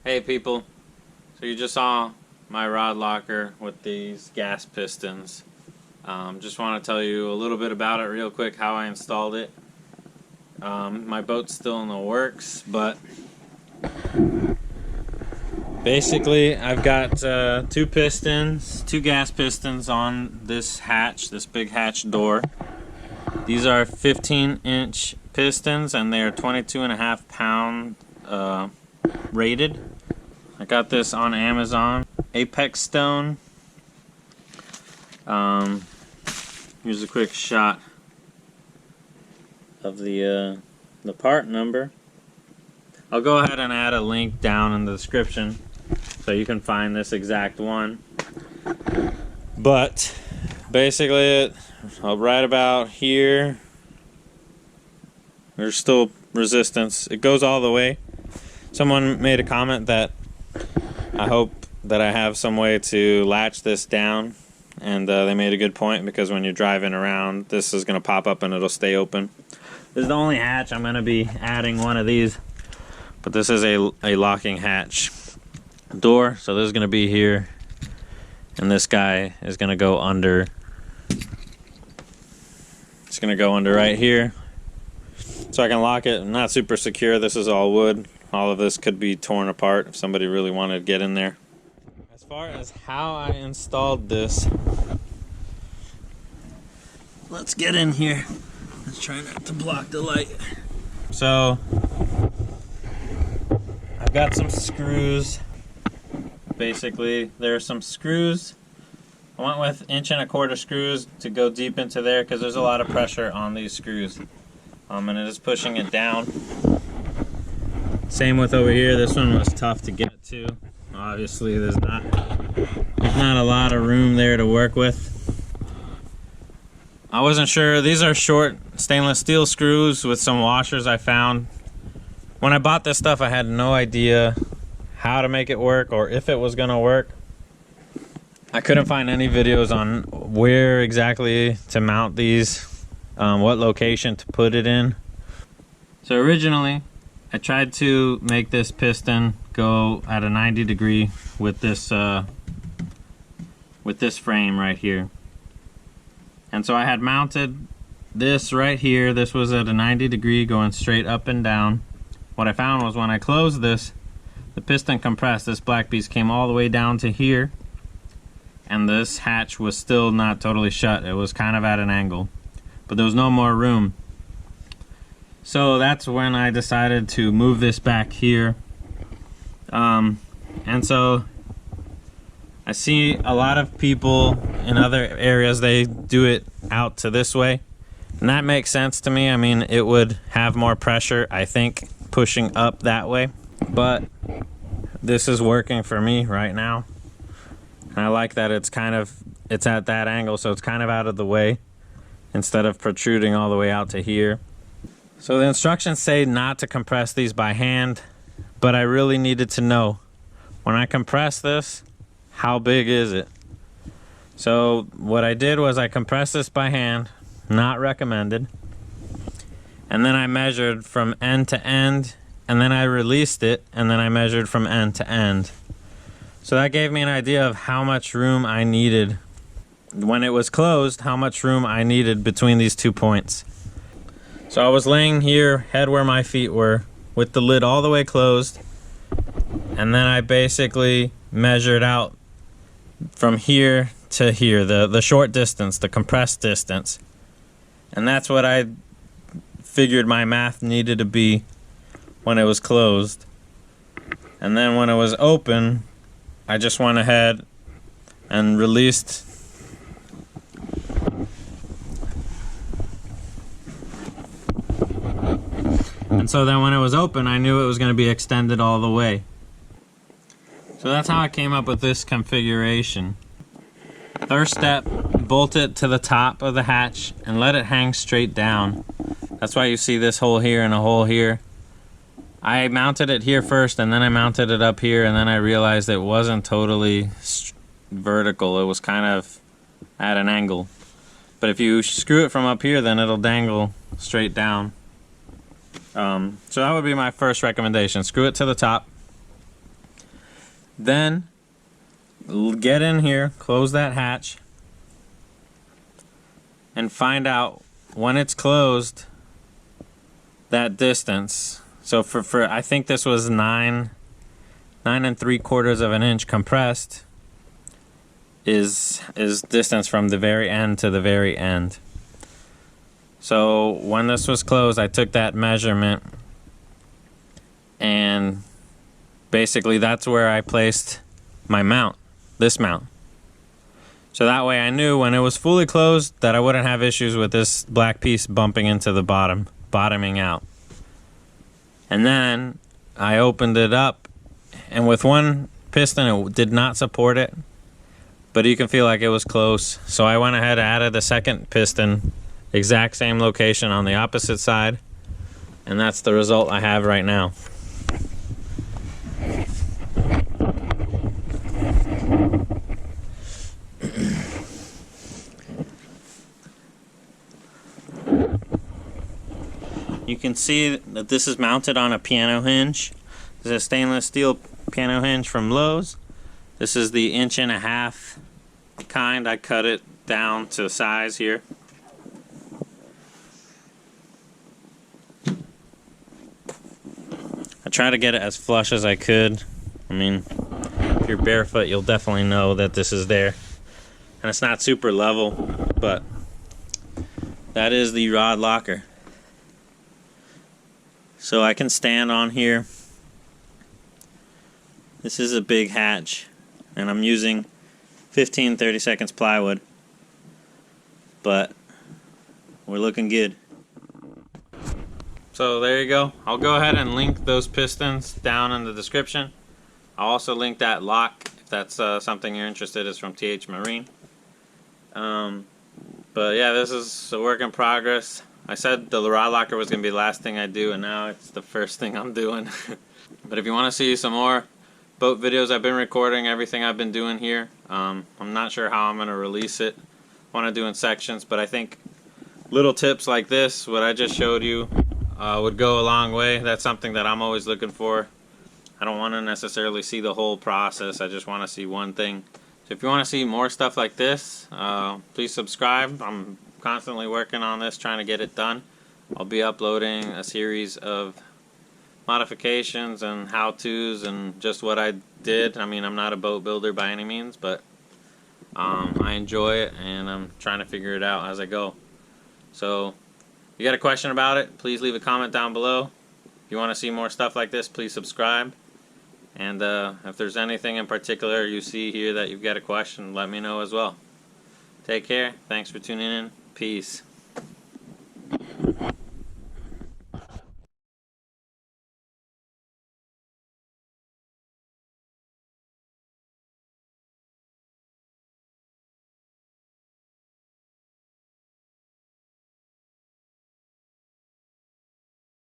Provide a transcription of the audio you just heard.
Hey people, so you just saw my rod locker with these gas pistons. Just want to tell you a little bit about it real quick, how I installed it. My boat's still in the works, but basically I've got two gas pistons on this hatch, this big hatch door. These are 15-inch pistons and they are 22.5 pound rated. I got this on Amazon. Apexstone. Here's a quick shot of the part number. I'll go ahead and add a link down in the description so you can find this exact one. But basically, right about here, there's still resistance. It goes all the way. Someone made a comment that I hope that I have some way to latch this down, and they made a good point, because when you're driving around, this is going to pop up and it'll stay open. This is the only hatch I'm going to be adding one of these, but this is a locking hatch door, so this is going to be here, and this guy is going to go under. It's going to go under right here, so I can lock it. Not super secure. This is all wood. All of this could be torn apart if somebody really wanted to get in there. As far as how I installed this, let's get in here. Let's try not to block the light. So, I've got some screws. Basically, there are some screws. I went with 1.25 inch screws to go deep into there because there's a lot of pressure on these screws. And it is pushing it down. Same with over here. This one was tough to get to. Obviously, there's not a lot of room there to work with. I wasn't sure. These are short stainless steel screws with some washers I found. When I bought this stuff, I had no idea how to make it work or if it was going to work. I couldn't find any videos on where exactly to mount these, what location to put it in. So originally, I tried to make this piston go at a 90 degree with this frame right here. And so I had mounted this right here. This was at a 90 degree going straight up and down. What I found was when I closed this, the piston compressed. This black piece came all the way down to here, and this hatch was still not totally shut. It was kind of at an angle, but there was no more room. So that's when I decided to move this back here. And so I see a lot of people in other areas, they do it out to this way. And that makes sense to me. I mean, it would have more pressure, I think, pushing up that way. But this is working for me right now. And I like that it's at that angle, so it's kind of out of the way instead of protruding all the way out to here. So the instructions say not to compress these by hand, but I really needed to know, when I compress this, how big is it? So what I did was I compressed this by hand, not recommended, and then I measured from end to end, and then I released it, and then I measured from end to end. So that gave me an idea of how much room I needed. When it was closed, how much room I needed between these 2 points. So I was laying here, head where my feet were, with the lid all the way closed, and then I basically measured out from here to here, the short distance, the compressed distance. And that's what I figured my math needed to be when it was closed. And then when it was open, I just went ahead and released. And so then when it was open, I knew it was going to be extended all the way. So that's how I came up with this configuration. First step, bolt it to the top of the hatch and let it hang straight down. That's why you see this hole here and a hole here. I mounted it here first, and then I mounted it up here, and then I realized it wasn't totally vertical. It was kind of at an angle. But if you screw it from up here, then it'll dangle straight down. So that would be my first recommendation. Screw it to the top. Then get in here, close that hatch, and find out when it's closed that distance. So for I think this was 9 3/4 of an inch compressed is distance from the very end to the very end. So when this was closed, I took that measurement, and basically that's where I placed my mount, this mount. So that way I knew when it was fully closed that I wouldn't have issues with this black piece bumping into the bottoming out. And then I opened it up, and with one piston it did not support it, but you can feel like it was close. So I went ahead and added a second piston, exact same location on the opposite side, and that's the result I have right now. You can see that this is mounted on a piano hinge. This is a stainless steel piano hinge from Lowe's. This is the 1.5 inch kind. I cut it down to size here. I try to get it as flush as I could. I mean, if you're barefoot, you'll definitely know that this is there. And it's not super level, but that is the rod locker. So I can stand on here. This is a big hatch, and I'm using 15/32 plywood, but we're looking good. So there you go. I'll go ahead and link those pistons down in the description. I'll also link that lock if that's something you're interested in. It's from TH Marine. But yeah, this is a work in progress. I said the rod locker was going to be the last thing I do, and now it's the first thing I'm doing. But if you want to see some more boat videos I've been recording, everything I've been doing here, I'm not sure how I'm going to release it. I want to do in sections, but I think little tips like this, what I just showed you, would go a long way. That's something that I'm always looking for. I don't want to necessarily see the whole process. I just want to see one thing. So if you want to see more stuff like this, please subscribe. I'm constantly working on this, trying to get it done. I'll be uploading a series of modifications and how-tos and just what I did. I mean, I'm not a boat builder by any means, but I enjoy it, and I'm trying to figure it out as I go. So if you got a question about it, please leave a comment down below. If you want to see more stuff like this, please subscribe. And if there's anything in particular you see here that you've got a question, let me know as well. Take care. Thanks for tuning in. Peace.